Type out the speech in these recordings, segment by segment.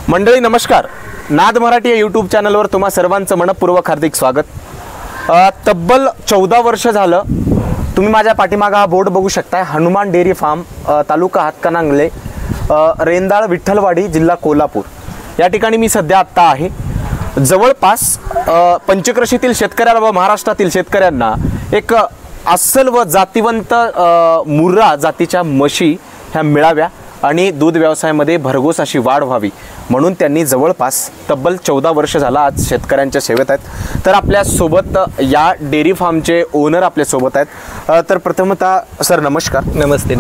मंडळी नमस्कार. नाद मराठी या यूट्यूब चॅनलवर तुम्हा सर्वांचं मनपूर्वक हार्दिक स्वागत. तब्बल 14 वर्ष झालं तुम्ही माझ्या पाठीमागे हा बोर्ड बघू शकताय. हनुमान डेअरी फार्म, तालुका हातकणंगले, रेंदाळ विठ्ठलवाडी, जिल्हा कोल्हापूर या ठिकाणी मी सध्या आत्ता आहे. जवळपास पंचक्रोशीतील शेतकऱ्याला व महाराष्ट्रातील शेतकऱ्यांना एक अस्सल व जातिवंत मुर्रा जातीच्या म्हशी ह्या मिळाव्या आणि दूध व्यवसायामध्ये भरघोस अशी वाढ व्हावी म्हणून त्यांनी जवळपास तब्बल 14 वर्ष झाला आज शेतकऱ्यांच्या सेवेत आहेत. तर आपल्यासोबत या डेअरी फार्मचे ओनर आपल्यासोबत आहेत. तर प्रथमतः सर नमस्कार. नमस्ते.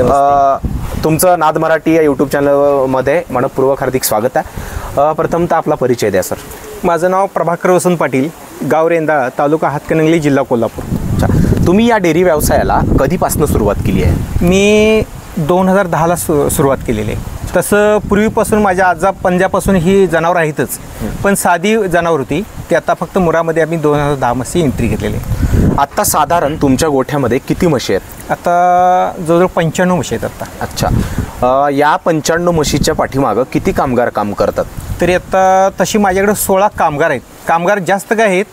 तुमचं नाद मराठी या यूट्यूब चॅनलमध्ये मनपूर्वक हार्दिक स्वागत आहे. प्रथमतः आपला परिचय द्या सर. माझं नाव प्रभाकर वसंत पाटील, गाव रेंदाळ, तालुका हातकणंगले, जिल्हा कोल्हापूर. अच्छा, तुम्ही या डेअरी व्यवसायाला कधीपासून सुरुवात केली आहे? मी 2010ला सुरुवात केलेली आहे. तसं पूर्वीपासून माझ्या आजा पंजापासून ही जनावर आहेतच, पण साधी जनावर होती ती. आता फक्त मुरामध्ये आम्ही 2010 म्हशी एंट्री घेतलेली आहे. आत्ता साधारण तुमच्या गोठ्यामध्ये किती म्हशी आहेत? आता जवळजवळ 95 म्हशी आहेत आता. अच्छा, या 95 म्हशीच्या पाठीमागं किती कामगार काम करतात? तरी आता तशी माझ्याकडे 16 कामगार आहेत. कामगार जास्त काय आहेत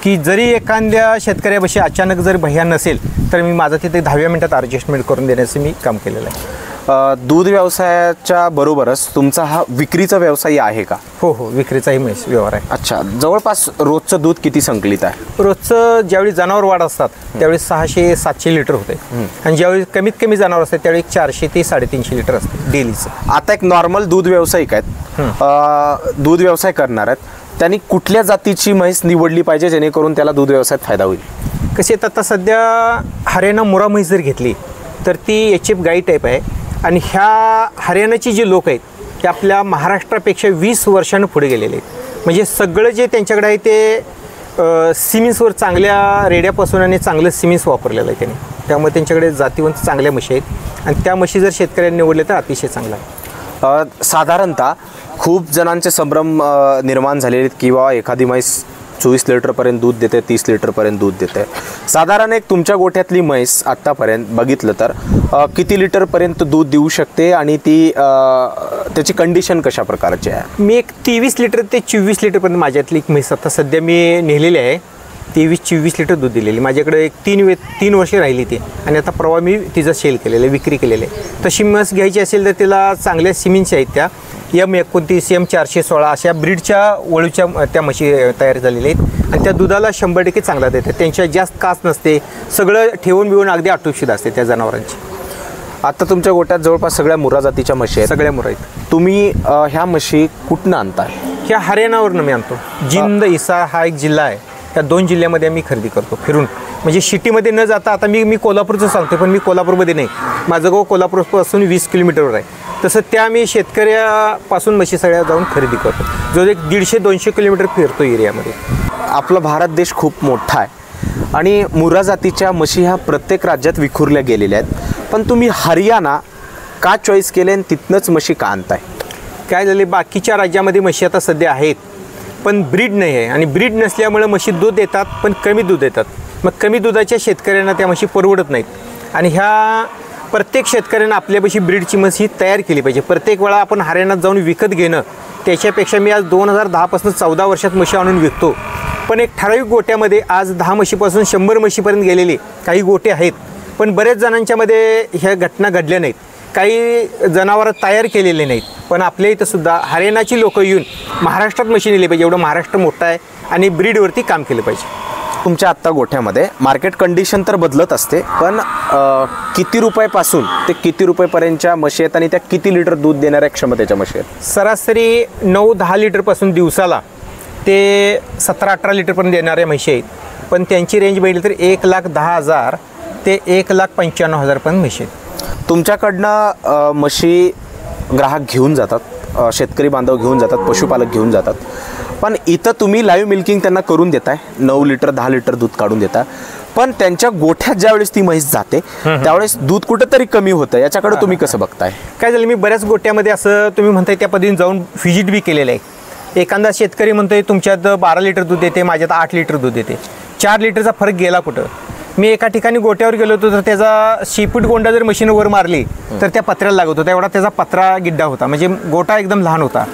की जरी एखाद्या शेतकऱ्यापाशी अचानक जर भैया नसेल तर मी माझं तिथे 10व्या मिनिटात ॲडजस्टमेंट करून देण्याचं मी काम केलेलं आहे. दूध व्यवसायाच्या बरोबरच तुमचा हा विक्रीचा व्यवसाय आहे का? हो, विक्रीचाही व्यवहार आहे. अच्छा, जवळपास रोजचं दूध किती संकलित आहे? रोजचं ज्यावेळी जनावर वाढ असतात त्यावेळी 600-700 लिटर होते आणि ज्यावेळी कमीत कमी जनावर असतात त्यावेळी 400 ते 350 लिटर असते डेलीचं. आता एक नॉर्मल दूध व्यावसायिक आहेत, दूध व्यवसाय करणार आहेत, त्यांनी कुठल्या जातीची म्हैस निवडली पाहिजे जेणेकरून त्याला दूध व्यवसायात फायदा होईल? कसे आता सध्या हरियाणा मुरा म्हैस जर घेतली तर ती HF गाई टाईप आहे आणि ह्या हरियाणाची जी लोक आहेत ते आपल्या महाराष्ट्रापेक्षा 20 वर्षांनी पुढे गेलेले आहेत. म्हणजे सगळं जे त्यांच्याकडे आहे ते सिमिन्सवर चांगल्या रेड्यापासून आणि चांगलं सिमिन्स वापरलेलं आहे त्यांनी. त्यामुळे त्यांच्याकडे जातीवंत चांगल्या म्हशी आहेत आणि त्या म्हशी जर शेतकऱ्यांनी निवडल्या तर अतिशय चांगला आहे. साधारणतः खूप जणांचे संभ्रम निर्माण झालेले आहेत किंवा एखादी म्हैस 24 लिटरपर्यंत दूध देते, 30 लिटरपर्यंत दूध देते. साधारण एक तुमच्या गोठ्यातली म्हैस आत्तापर्यंत बघितलं तर किती लिटरपर्यंत दूध देऊ शकते आणि ती त्याची कंडिशन कशा प्रकारची आहे? मी एक 23 लिटर ते 24 लिटरपर्यंत माझ्यातली एक म्हैस आता सध्या मी नेलेली आहे. 23-24 लिटर दूध दिलेली. माझ्याकडे एक 3 वर्षे राहिली ती आणि आता परवा मी तिचं सेल केलेलं आहे, विक्री केलेली आहे. तशी म्हस घ्यायची असेल तर तिला चांगल्या सिमिन्सच्या आहेत त्या M29, M416 अशा ब्रीडच्या वळूच्या त्या म्हशी तयार झालेल्या आहेत आणि त्या दुधाला 100% चांगला देतात. त्यांच्या जास्त कास नसते, सगळं ठेवून बिवून अगदी आटोपशीर असते त्या जनावरांची. आता तुमच्या गोट्यात जवळपास सगळ्या मुर्रा जातीच्या म्हशी आहेत? सगळ्या मुर्रा आहेत. तुम्ही ह्या म्हशी कुठनं आणताय? ह्या हरियाणावरनं मी आणतो. जिंद, हिसार हा एक जिल्हा आहे, त्या 2 जिल्ह्यामध्ये आम्ही खरेदी करतो फिरून. म्हणजे सिटीमध्ये न जाता आता मी कोल्हापूरचं सांगतो, पण मी कोल्हापूरमध्ये नाही. माझं गाव कोल्हापूरपासून 20 किलोमीटरवर आहे. तसं त्या मी शेतकऱ्यापासून म्हशी सगळ्या जाऊन खरेदी करतो. जो एक 150-200 किलोमीटर फिरतो एरियामध्ये. आपला भारत देश खूप मोठा आहे आणि मुर्रा जातीच्या म्हशी ह्या प्रत्येक राज्यात विखुरल्या गेलेल्या आहेत, पण तुम्ही हरियाणा का चॉईस केले आणि तिथनंच म्हशी का आणताय? काय झाले, बाकीच्या राज्यामध्ये म्हशी आता सध्या आहेत पण ब्रीड नाही आहे आणि ब्रीड नसल्यामुळे म्हशी दूध देतात पण कमी दूध देतात. मग कमी दुधाच्या शेतकऱ्यांना त्या म्हशी परवडत नाहीत आणि ह्या प्रत्येक शेतकऱ्यांना आपल्यापाशी ब्रीडची म्हस ही तयार केली पाहिजे. प्रत्येक वेळा आपण हरियाणात जाऊन विकत घेणं त्याच्यापेक्षा मी आज 2010पासून 14 वर्षात म्हशी आणून विकतो. पण एक ठराविक गोट्यामध्ये आज 10 म्हशीपासून 100 म्हशीपर्यंत गेलेले काही गोटे आहेत, पण बऱ्याच जणांच्यामध्ये ह्या घटना घडल्या नाहीत. काही जनावरं तयार केलेले नाहीत. पण आपल्या इथं सुद्धा हरियाणाची लोकं येऊन महाराष्ट्रात म्हशी नेली पाहिजे. एवढं महाराष्ट्र मोठं आहे आणि ब्रीडवरती काम केलं पाहिजे. तुमच्या आत्ता गोठ्यामध्ये मार्केट कंडिशन तर बदलत असते, पण किती रुपयापासून ते किती रुपयेपर्यंतच्या म्हशी आहेत आणि त्या किती लिटर दूध देणाऱ्या क्षमतेच्या म्हशी आहेत? सरासरी 9-10 लिटरपासून दिवसाला ते 17-18 लिटरपर्यंत देणाऱ्या म्हशी आहेत. पण त्यांची रेंज बघितली तर 1,10,000 ते 1,95,000 पर्यंत म्हशी आहेत. तुमच्याकडनं म्हशी ग्राहक घेऊन जातात, शेतकरी बांधव घेऊन जातात, पशुपालक घेऊन जातात, पण इथं तुम्ही लाईव्ह मिल्किंग त्यांना करून देताय, 9 लिटर 10 लिटर दूध काढून देताय, पण त्यांच्या गोठ्यात ज्यावेळेस ती म्हैस जाते त्यावेळेस दूध कुठंतरी कमी होतं. याच्याकडे तुम्ही कसं बघताय? काय झालं, मी बऱ्याच गोट्यामध्ये असं तुम्ही म्हणताय त्या पद्धतीने जाऊन व्हिजिट बी केलेलं आहे. एखादा शेतकरी म्हणतोय तुमच्यात 12 लिटर दूध देते, माझ्यात 8 लिटर दूध देते. 4 लिटरचा फरक गेला कुठं? मी एका ठिकाणी गोट्यावर गेलो होतो तर त्याचा शेपूट गोंडा जर मशीन वर मारली तर त्या पत्र्याला लागत होता. एवढा त्याचा पत्रा गिड्डा होता, म्हणजे गोटा एकदम लहान होता.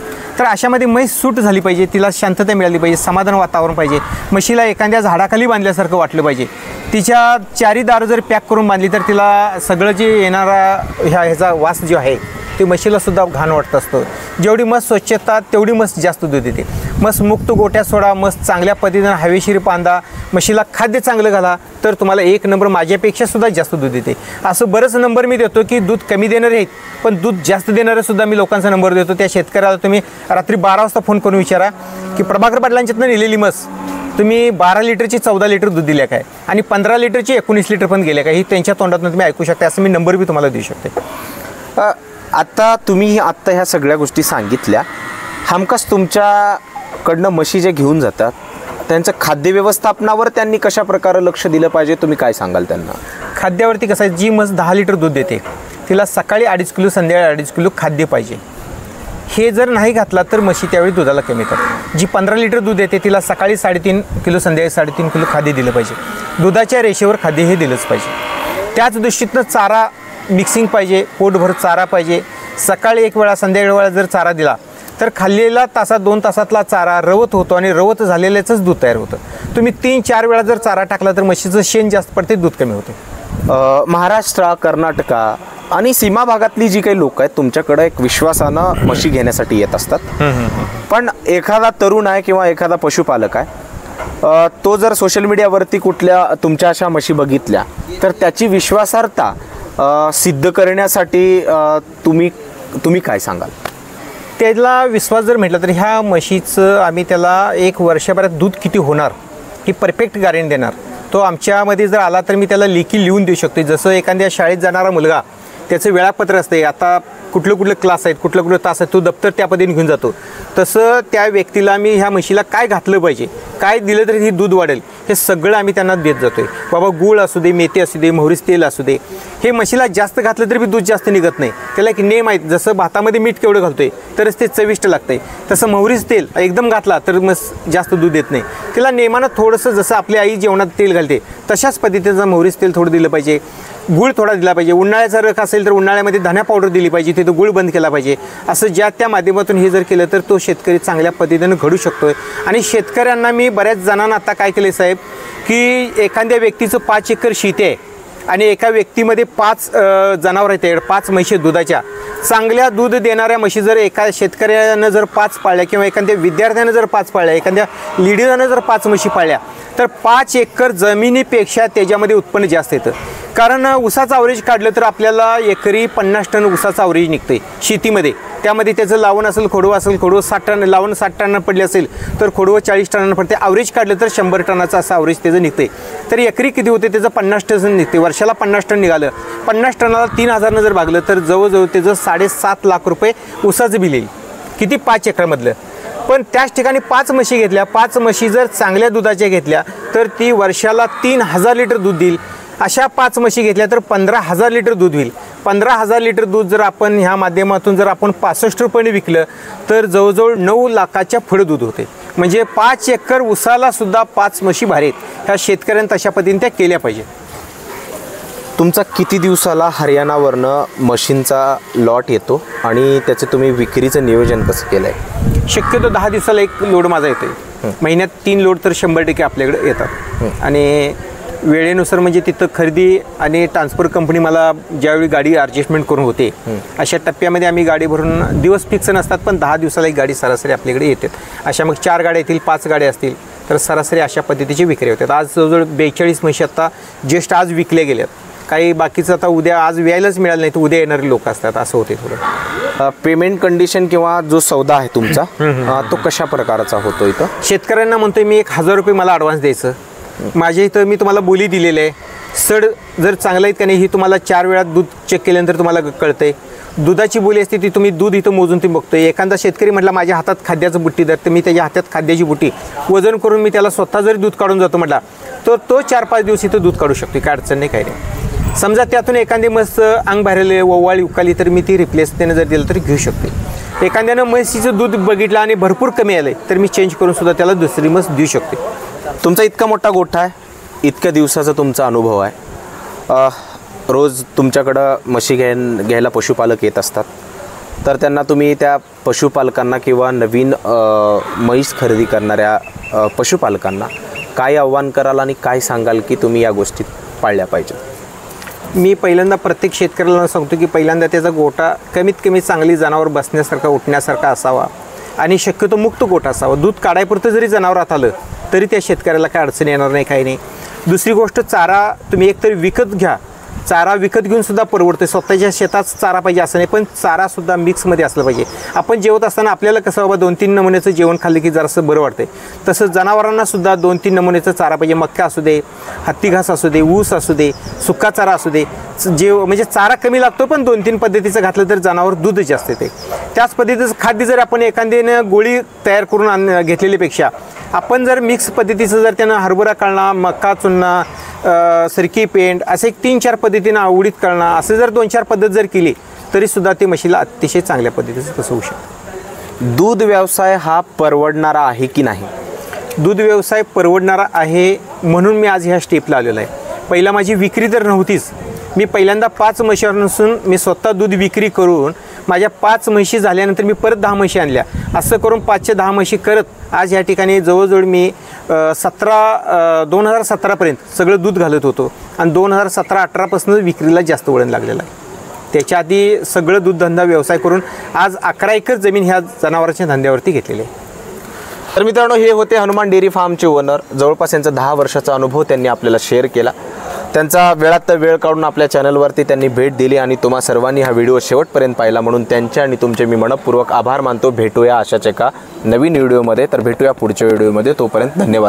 तर अशामध्ये म्हैस सूट झाली पाहिजे, तिला शांतता मिळाली पाहिजे, समाधान वातावरण पाहिजे, म्हशीला एखाद्या झाडाखाली बांधल्यासारखं वाटलं पाहिजे. तिच्या चारी दारं जर पॅक करून बांधली तर तिला सगळं जे येणारा ह्याचा वास जो आहे ते म्हशीलासुद्धा घाण वाटत असतं. जेवढी म्हस स्वच्छता तेवढी म्हस जास्त दूध देते. म्हस मुक्त गोट्या सोडा, म्हस चांगल्या पद्धतीनं हवेशीर बांधा, म्हशीला खाद्य चांगलं घाला, तर तुम्हाला एक नंबर माझ्यापेक्षासुद्धा जास्त दूध देते. असं बरंच नंबर मी देतो की दूध कमी देणारे आहेत, पण दूध जास्त देणारेसुद्धा मी लोकांचा नंबर देतो. त्या शेतकऱ्याला तुम्ही रात्री 12 वाजता फोन करून विचारा की प्रभाकर पाटलांच्यातनं नेलेली म्हस तुम्ही 12 लिटरची 14 लिटर दूध दिल्या काय आणि 15 लिटरची 19 लिटर पण गेल्या काय, ही त्यांच्या तोंडातून तुम्ही ऐकू शकता. असं मी नंबर बी तुम्हाला देऊ शकते. आता तुम्ही आत्ता ह्या सगळ्या गोष्टी सांगितल्या, हमखास तुमच्याकडनं म्हशी जे घेऊन जातात त्यांचं खाद्य व्यवस्थापनावर त्यांनी कशा प्रकारे लक्ष दिलं पाहिजे, तुम्ही काय सांगाल त्यांना? खाद्यावरती कसं आहे, जी म्हस 10 लिटर दूध देते तिला सकाळी 2.5 किलो संध्याकाळी 2.5 किलो खाद्य पाहिजे. हे जर नाही घातला तर म्हशी त्यावेळी दुधाला कमी येतात. जी 15 लिटर दूध देते तिला सकाळी 3.5 किलो संध्याकाळी 3.5 किलो खाद्य दिलं पाहिजे. दुधाच्या रेषेवर खाद्य हे दिलंच पाहिजे. त्याच दृष्टीतनं चारा मिक्सिंग पाहिजे, पोटभर चारा पाहिजे. सकाळी एक वेळा संध्याकाळी वेळा जर चारा दिला तर खाल्लेला 2 तासातला चारा रवत होतो आणि रवत झालेल्याचंच दूध तयार होतं. तुम्ही 3-4 वेळा जर चारा टाकला तर म्हशीचं शेण जास्त पडते, दूध कमी होते. महाराष्ट्र, कर्नाटका आणि सीमा भागातली जी काही लोक आहेत तुमच्याकडे एक विश्वासानं म्हशी घेण्यासाठी येत असतात. पण एखादा तरुण आहे किंवा एखादा पशुपालक आहे, तो जर सोशल मीडियावरती कुठल्या तुमच्या अशा म्हशी बघितल्या तर त्याची विश्वासार्हता सिद्ध करण्यासाठी तुम्ही काय सांगाल? त्याला विश्वास जर म्हटलं तर ह्या म्हशीचं आम्ही त्याला 1 वर्षभरात दूध किती होणार ही परफेक्ट गॅरंटी देणार. तो आमच्यामध्ये जर आला तर मी त्याला लेखी लिहून देऊ शकतो. जसं एखाद्या शाळेत जाणारा मुलगा त्याचं वेळापत्र असते, आता कुठलं क्लास आहेत, कुठलं तास आहेत, तो दप्तर त्या पद्धतीने घेऊन जातो. तसं त्या व्यक्तीला मी ह्या म्हशीला काय घातलं पाहिजे, काय दिलं तरी ही दूध वाढेल, हे सगळं आम्ही त्यांना देत जातो आहे. बाबा गूळ असू दे, मेथी असू दे, मोहरीचं तेल असू दे, हे म्हशीला जास्त घातलं तरी बी दूध जास्त निघत नाही. त्याला एक नेम आहे, जसं भातामध्ये मीठ केवढं घालतोय तरच ते चविष्ट लागतंय, तसं मोहरीचं तेल एकदम घातला तर म्हस जास्त दूध देत नाही. तिला नेमानं थोडंसं जसं आपली आई जेवणात तेल घालते तशाच पद्धतीचं मोहरीचं तेल थोडं दिलं पाहिजे. गुळ थोडा दिला पाहिजे. उन्हाळ्याचा रख असेल तर उन्हाळ्यामध्ये धण्या पावडर दिली पाहिजे, तिथं गुळ बंद केला पाहिजे. असं ज्या त्या माध्यमातून हे जर केलं तर तो शेतकरी चांगल्या पद्धतीनं घडू शकतोय. आणि शेतकऱ्यांना मी बऱ्याच जणांना आता काय केलं साहेब की एखाद्या व्यक्तीचं 5 एकर शेती आहे आणि एका व्यक्तीमध्ये 5 जनावर आहेत, 5 म्हशी दुधाच्या चांगल्या दूध देणाऱ्या म्हशी जर एका शेतकऱ्यानं जर 5 पाळल्या किंवा एखाद्या विद्यार्थ्यानं जर 5 पाळल्या, एखाद्या लिडीनं जर 5 म्हशी पाळल्या तर 5 एकर जमिनीपेक्षा त्याच्यामध्ये उत्पन्न जास्त येतं. कारण ऊसाचं ॲव्हरेज काढलं तर आपल्याला एकरी 50 टन ऊसाचं ॲव्हरेज निघतं आहे शेतीमध्ये. त्यामध्ये त्याचं लावण असेल, खोडवं असेल, खोडवं 60 टन, लावण 60 टनांना पडले असेल तर खोडवं 40 टनांना पडते. ॲव्हरेज काढलं तर 100 टनाचं असं ॲव्हरेज त्याचं निघते. तर एकरी किती होते, त्याचं 50 टन निघते. वर्षाला 50 टन निघालं, 50 टनाला 3000 जर भागलं तर जवळजवळ त्याचं 7.5 लाख रुपये ऊसाचं बिल येईल. किती 5 एकरमधलं. पण त्याच ठिकाणी 5 म्हशी घेतल्या, 5 म्हशी जर चांगल्या दुधाच्या घेतल्या तर ती वर्षाला 3000 लिटर दूध देईल. अशा 5 म्हशी घेतल्या तर 15,000 लिटर दूध होईल. 15,000 लिटर दूध जर आपण ह्या माध्यमातून जर आपण 65 रुपयाने विकलं तर जवळजवळ 9 लाखाच्या पुढे दूध होते. म्हणजे 5 एकर ऊसाला सुद्धा 5 म्हशी भारी आहेत. ह्या शेतकऱ्यांनी तशा पद्धतीने त्या केल्या पाहिजे. तुमचा किती दिवसाला हरियाणावरनं म्हशींचा लॉट येतो आणि त्याचं तुम्ही विक्रीचं नियोजन कसं केलं आहे? शक्यतो 10 दिवसाला एक लोड माझा येतो. महिन्यात 3 लोड तर 100% आपल्याकडे येतात. आणि वेळेनुसार म्हणजे तिथं खरेदी आणि ट्रान्सफर कंपनी मला ज्यावेळी गाडी ॲडजस्टमेंट करून होते अशा टप्प्यामध्ये आम्ही गाडी भरून दिवस फिक्स नसतात, पण 10 दिवसाला एक गाडी सरासरी आपल्याकडे येते. अशा मग 4 गाड्या येतील, 5 गाड्या असतील तर सरासरी अशा पद्धतीची विक्री होतात. आज जवळजवळ 42 म्हशी आता जस्ट आज विकल्या गेल्यात. काही बाकीचं आता उद्या आज व्यायलाच मिळालं नाही तर उद्या येणारे लोक असतात, असं होते थोडं. पेमेंट कंडिशन किंवा जो सौदा आहे तुमचा तो कशा प्रकारचा होतो? इथं शेतकऱ्यांना म्हणतोय मी 1000 रुपये मला ॲडव्हान्स द्यायचं. माझ्या इथं मी तुम्हाला बोली दिलेलं आहे. सड जर चांगलं आहेत का नाही ही तुम्हाला 4 वेळा दूध चेक केल्यानंतर तुम्हाला कळतंय. दुधाची बोली असते ती तुम्ही दूध इथं मोजून ती बघतोय. एखादा शेतकरी म्हटला माझ्या हातात खाद्याचं बुट्टी धर, तर मी त्याच्या हातात खाद्याची बुट्टी वजन करून मी त्याला स्वतः जरी दूध काढून जातो म्हटला तर तो 4-5 दिवस इथं दूध काढू शकतो, काय अडचण नाही, काय नाही. समजा त्यातून एखादी म्हस अंग भरले, ओवाळी उकाली तर मी ती रिप्लेस त्यानं जर दिलं तरी घेऊ शकते. एखाद्यानं म्हशीचं दूध बघितलं आणि भरपूर कमी आलं तर मी चेंज करून सुद्धा त्याला दुसरी म्हस देऊ शकते. तुमचा इतका मोठा गोठा आहे, इतक्या दिवसाचा तुमचा अनुभव आहे, रोज तुमच्याकडं म्हशी घ्यायला पशुपालक येत असतात. तर त्यांना तुम्ही त्या पशुपालकांना किंवा नवीन म्हैस खरेदी करणाऱ्या पशुपालकांना काय आव्हान कराल आणि काय सांगाल की तुम्ही या गोष्टी पाळल्या पाहिजेत? मी पहिल्यांदा प्रत्येक शेतकऱ्याला सांगतो की पहिल्यांदा त्याचा गोठा कमीत कमी चांगली जनावर बसण्यासारखा उठण्यासारखा असावा आणि शक्यतो मुक्त गोठा असावा. दूध काढायपुरतं जरी जनावरात आलं तरी त्या शेतकऱ्याला काय अडचण येणार नाही, काही नाही. दुसरी गोष्ट, चारा तुम्ही एकतरी विकत घ्या. चारा विकत घेऊन सुद्धा परवडते. स्वतःच्या शेतात चारा पाहिजे असं नाही, पण चारासुद्धा मिक्समध्ये असलं पाहिजे. आपण जेवत असताना आपल्याला कसं बाबा 2-3 नमुन्याचं जेवण खाल्लं की जरासं बरं वाटतं, तसं जनावरांना सुद्धा 2-3 नमुन्याचं चारा पाहिजे. मक्का असू दे, हत्ती घास असू दे, ऊस असू दे, सुका चारा असू दे. म्हणजे चारा कमी लागतो पण 2-3 पद्धतीचं घातलं तर जनावर दूध जास्त येते. त्याच पद्धतीचं खाद्य जर आपण एखाद्याने गोळी तयार करून घेतलेल्यापेक्षा आपण जर मिक्स पद्धतीचं जर त्यानं हरभरा काढणं, मक्का चुनणं, सरकी पेंट असे 3-4 पद्धतीनं उडीद काढणं, असं जर 2-4 पद्धत जर केली तरीसुद्धा ते म्हशीला अतिशय चांगल्या पद्धतीचं तसं होऊ शकतं. दूध व्यवसाय हा परवडणारा आहे की नाही? दूध व्यवसाय परवडणारा आहे म्हणून मी आज ह्या स्टेपला आलेलो आहे. पहिला माझी विक्री तर नव्हतीच. मी पहिल्यांदा 5 म्हशींपासून मी स्वतः दूध विक्री करून माझ्या 5 म्हशी झाल्यानंतर मी परत 10 म्हशी आणल्या. असं करून 5च्या 10 म्हशी करत आज या ठिकाणी जवळजवळ मी 2017पर्यंत सगळं दूध घालत होतो आणि 2017-18पासून विक्रीला जास्त वळण लागलेलं आहे. त्याच्या आधी सगळं दूधधंदा व्यवसाय करून आज 11 एकर जमीन ह्या जनावरांच्या धंद्यावरती घेतलेली आहे. तर मित्रांनो, हे होते हनुमान डेअरी फार्मचे ओनर. जवळपास यांचा 10 वर्षाचा अनुभव त्यांनी आपल्याला शेअर केला. त्यांचा वेळात वेळ काढून आपल्या चॅनलवरती त्यांनी भेट दिली आणि तुम्हा सर्वांनी हा व्हिडिओ शेवटपर्यंत पाहिला म्हणून त्यांचे आणि तुमचे मी मनपूर्वक आभार मानतो. भेटूया अशाच एका नवीन व्हिडिओमध्ये. तर भेटूया पुढच्या व्हिडिओमध्ये. तोपर्यंत धन्यवाद.